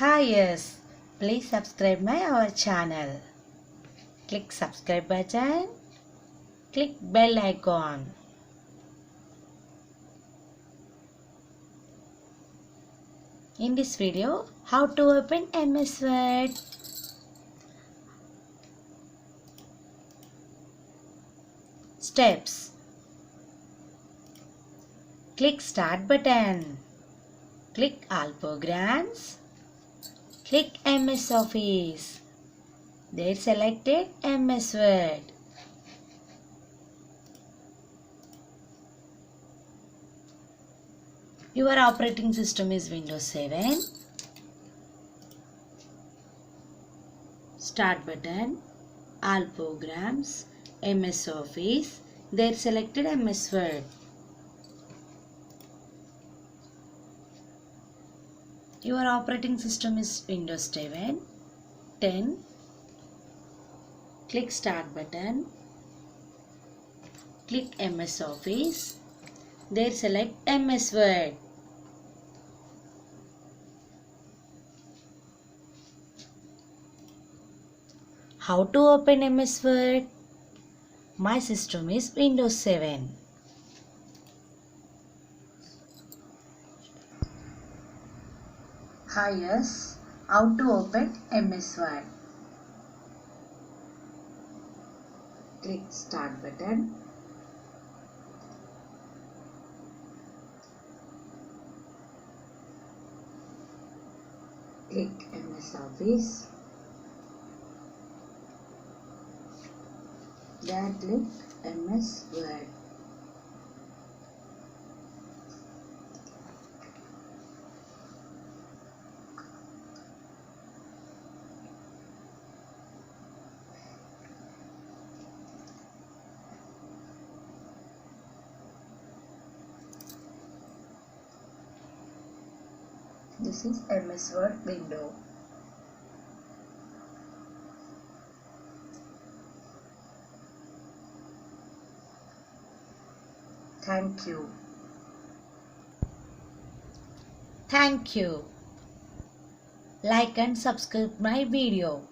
Hi, yes. Please subscribe our channel. Click subscribe button. Click bell icon. In this video, how to open MS Word. Steps. Click start button. Click all programs. Click MS Office. There selected MS Word. Your operating system is Windows 7. Start button. All programs. MS Office. There selected MS Word. Your operating system is Windows 7, 10. Click start button. Click MS Office. There select MS Word. How to open MS Word? My system is Windows 7. Hi, yes. How to open MS Word? Click start button. Click MS Office. Then click MS Word. This is MS Word window. Thank you. Thank you. Like and subscribe my video.